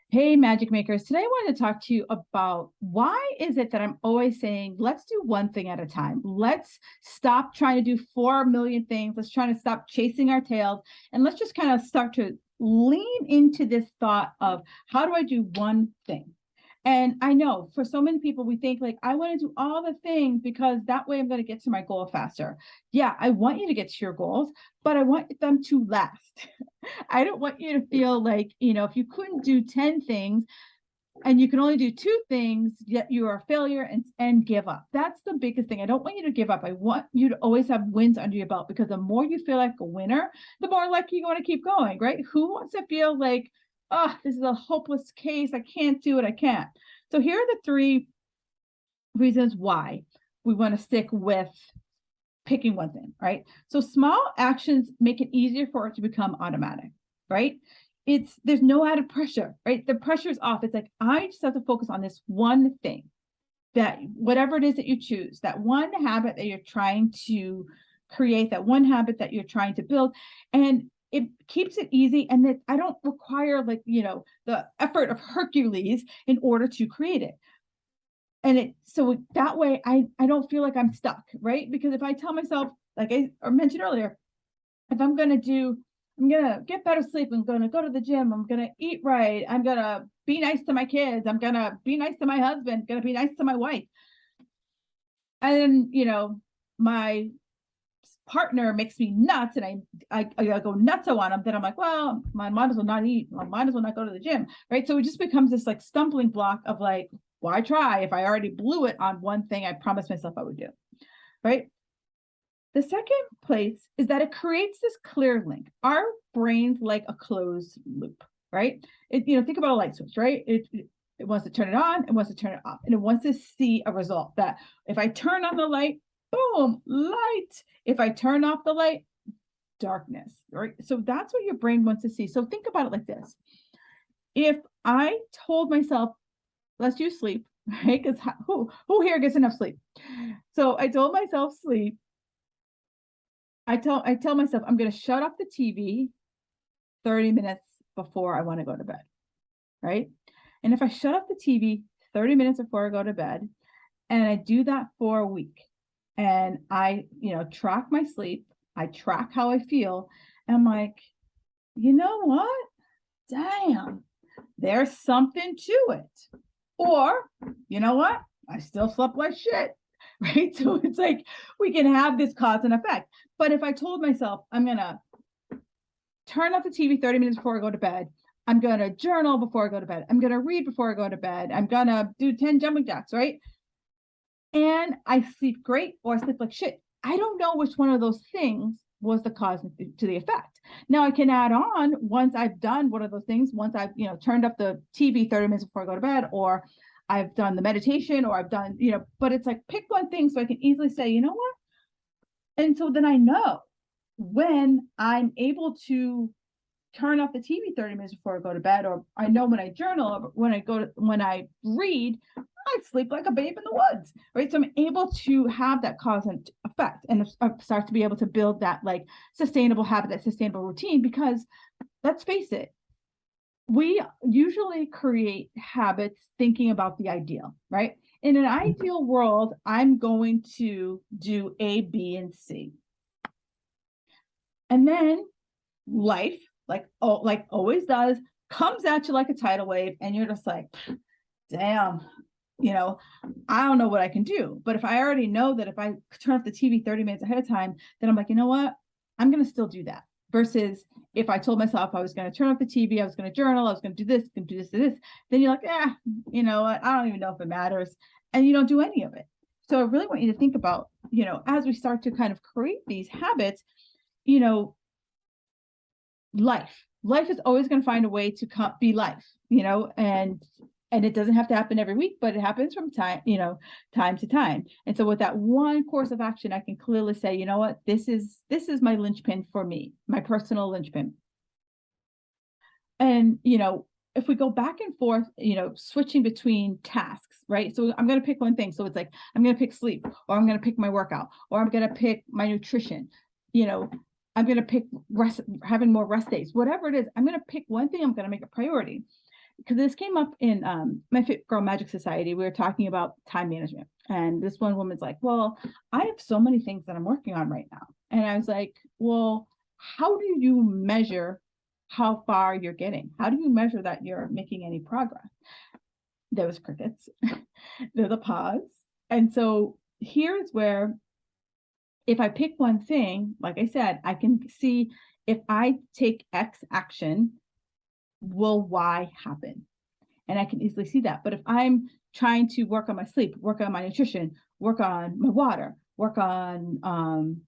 Hey, Magic Makers. Today I wanted to talk to you about why is it that I'm always saying, let's do one thing at a time. Let's stop trying to do 4 million things. Let's try to stop chasing our tails. And let's just kind of start to lean into this thought of how do I do one thing? And I know for so many people, we think like, I want to do all the things because that way I'm going to get to my goal faster. Yeah, I want you to get to your goals, but I want them to last. I don't want you to feel like, if you couldn't do 10 things and you can only do 2 things, yet you are a failure and give up. That's the biggest thing. I don't want you to give up. I want you to always have wins under your belt because the more you feel like a winner, the more likely you want to keep going, right? Who wants to feel like, oh, this is a hopeless case. I can't do it. I can't. So here are the 3 reasons why we want to stick with picking one thing, right? So small actions make it easier for it to become automatic, right? There's no added pressure, right? The pressure is off. It's like, I just have to focus on this one thing, that whatever it is that you choose, that one habit that you're trying to create, that one habit that you're trying to build. And it keeps it easy. And that I don't require the effort of Hercules in order to create it. And so that way I don't feel like I'm stuck, right? Because if I tell myself, like I mentioned earlier, if I'm gonna get better sleep, I'm gonna go to the gym, I'm gonna eat right, I'm gonna be nice to my kids, I'm gonna be nice to my husband, gonna be nice to my wife. And then, my partner makes me nuts and I go nuts on him, then I'm like, well, I might as well not eat, I might as well not go to the gym, right? So it just becomes this like stumbling block of like, why try if I already blew it on one thing I promised myself I would do, right? The second place is that it creates this clear link. Our brains like a closed loop, right? Think about a light switch, right? It wants to turn it on, it wants to turn it off, and it wants to see a result that if I turn on the light, boom, light. If I turn off the light, darkness, right? So that's what your brain wants to see. So think about it like this. If I told myself, let's do sleep, right? Because who here gets enough sleep? So I told myself sleep. I tell myself I'm going to shut off the TV 30 minutes before I want to go to bed, right? And if I shut off the TV 30 minutes before I go to bed, and I do that for a week, and I, track my sleep, I track how I feel, and I'm like, you know what? Damn, there's something to it. Or, you know what? I still slept like shit, right? So it's like we can have this cause and effect. But if I told myself I'm going to turn off the TV 30 minutes before I go to bed, I'm going to journal before I go to bed, I'm going to read before I go to bed, I'm going to do 10 jumping jacks, right? And I sleep great or I sleep like shit. I don't know which one of those things was the cause to the effect. Now I can add on once I've done one of those things, once I've, turned up the TV 30 minutes before I go to bed, or I've done the meditation, or I've done, but it's like pick one thing so I can easily say, you know what? And so then I know when I'm able to turn off the TV 30 minutes before I go to bed, or I know when I journal, or when I read, I sleep like a babe in the woods, right? So I'm able to have that cause and effect and start to be able to build that like sustainable habit, that sustainable routine, because let's face it, we usually create habits thinking about the ideal, right? In an ideal world, I'm going to do A, B, and C. And then life, like always does, comes at you like a tidal wave, and you're just like, damn, I don't know what I can do. But if I already know that if I turn off the TV 30 minutes ahead of time, then I'm like, you know what? I'm going to still do that. Versus if I told myself I was going to turn off the TV, I was going to journal, I was going to do this, going to do this, do this, then you're like, you know what? I don't even know if it matters. And you don't do any of it. So I really want you to think about, as we start to kind of create these habits, life is always going to find a way to be life, and it doesn't have to happen every week, but it happens from time to time. And so with that one course of action, I can clearly say, you know what, this is my linchpin for me, my personal linchpin. And if we go back and forth, switching between tasks, right? So I'm going to pick one thing. So it's like, I'm going to pick sleep, or I'm going to pick my workout, or I'm going to pick my nutrition, I'm going to pick having more rest days, whatever it is. I'm going to pick one thing, I'm going to make a priority. because this came up in my Fit Girl Magic Society. We were talking about time management. And this one woman's like, well, I have so many things that I'm working on right now. And I was like, well, how do you measure how far you're getting? How do you measure that you're making any progress? There was crickets. There's a pause. And so here's where, if I pick one thing, like I said, I can see if I take X action, will Y happen? And I can easily see that. But if I'm trying to work on my sleep, work on my nutrition, work on my water, work on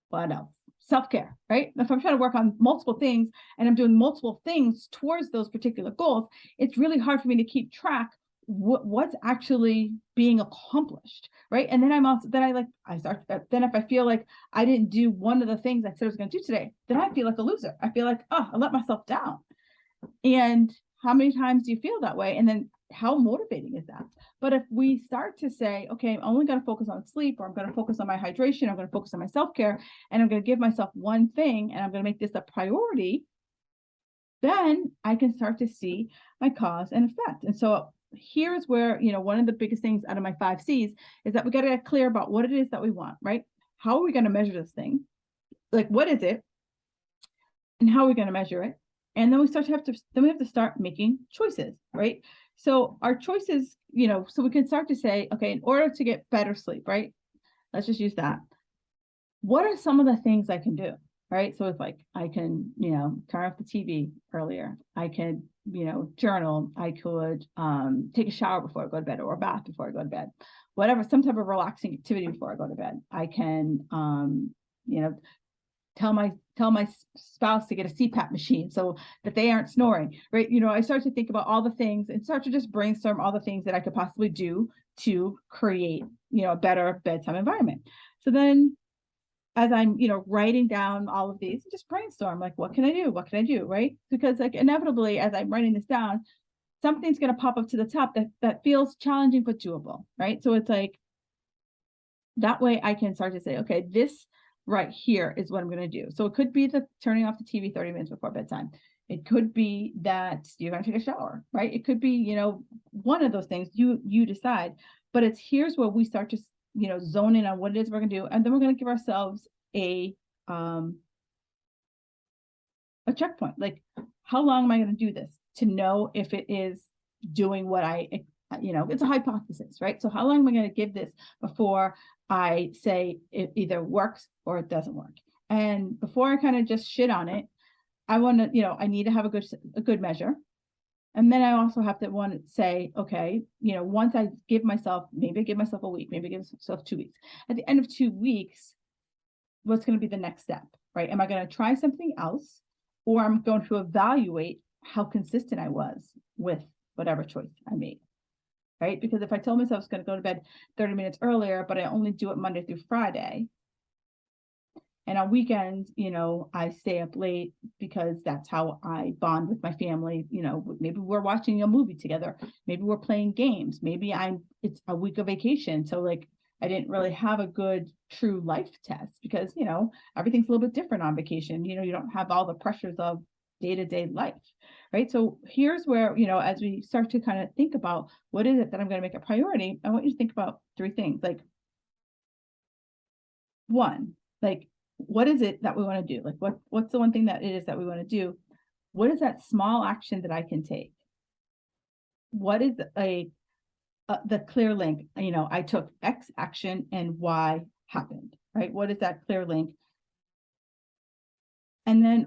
what else? Self-care, right? If I'm trying to work on multiple things and I'm doing multiple things towards those particular goals, it's really hard for me to keep track what's actually being accomplished, right? And then then if I feel like I didn't do one of the things I said I was going to do today, then I feel like a loser. I feel like, oh, I let myself down. And how many times do you feel that way? And then how motivating is that? But if we start to say, okay, I'm only going to focus on sleep, or I'm going to focus on my hydration, I'm going to focus on my self-care, and I'm going to give myself one thing, and I'm going to make this a priority, then I can start to see my cause and effect. And so here's where, one of the biggest things out of my 5 C's is that we got to get clear about what it is that we want, right? How are we going to measure this thing? Like, what is it? And how are we going to measure it? And then we have to start making choices, right? So our choices, so we can start to say, okay, in order to get better sleep, right? Let's just use that. What are some of the things I can do, right? So it's like, I can, turn off the TV earlier. I can, journal. I could take a shower before I go to bed, or a bath before I go to bed, whatever, some type of relaxing activity before I go to bed. I can, tell my spouse to get a CPAP machine so that they aren't snoring, right? I start to think about all the things and start to just brainstorm all the things that I could possibly do to create, a better bedtime environment. So then as I'm, writing down all of these, just brainstorm, like, what can I do? What can I do? Right? Because like inevitably, as I'm writing this down, something's going to pop up to the top that feels challenging, but doable. Right. So it's like, that way I can start to say, okay, this right here is what I'm going to do. So it could be the turning off the TV 30 minutes before bedtime. It could be that you're going to take a shower, right? It could be, one of those things you decide, but here's where we start to, zone in on what it is we're going to do. And then we're going to give ourselves a checkpoint. Like, how long am I going to do this to know if it is doing what it's a hypothesis, right? So how long am I going to give this before I say it either works or it doesn't work? And before I kind of just shit on it, I want to, I need to have a good measure. And then I also have to want to say, okay, once I give myself, maybe I give myself a week, maybe I give myself 2 weeks. At the end of 2 weeks, what's going to be the next step, right? Am I going to try something else, or I'm going to evaluate how consistent I was with whatever choice I made? Right? Because if I told myself I was going to go to bed 30 minutes earlier, but I only do it Monday through Friday, and on weekends, I stay up late because that's how I bond with my family. Maybe we're watching a movie together. Maybe we're playing games. Maybe it's a week of vacation. So like, I didn't really have a good true life test because, everything's a little bit different on vacation. You don't have all the pressures of day-to-day life, right? So here's where, as we start to kind of think about what is it that I'm going to make a priority, I want you to think about 3 things. Like, 1, like, what is it that we want to do? Like, what's the one thing that it is that we want to do? What is that small action that I can take? What is the clear link? I took X action and Y happened, right? What is that clear link? And then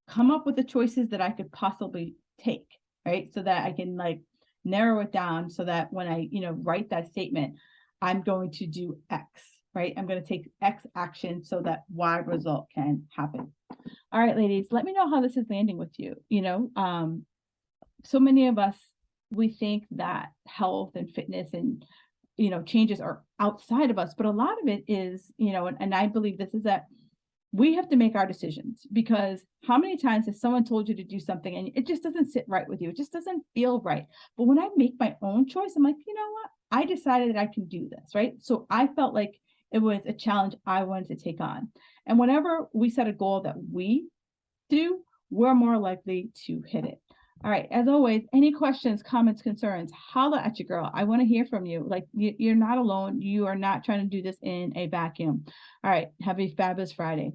come up with the choices that I could possibly take, right? So that I can like narrow it down so that when I, write that statement, I'm going to do X, right? I'm going to take X action so that Y result can happen. All right, ladies, let me know how this is landing with you. So many of us, we think that health and fitness and, changes are outside of us, but a lot of it is, and I believe this is that we have to make our decisions, because how many times has someone told you to do something and it just doesn't sit right with you? It just doesn't feel right. But when I make my own choice, I'm like, you know what? I decided that I can do this, right? So I felt like it was a challenge I wanted to take on. And whenever we set a goal that we do, we're more likely to hit it. All right. As always, any questions, comments, concerns, holla at your girl. I want to hear from you. Like you're not alone. You are not trying to do this in a vacuum. All right. Have a fabulous Friday.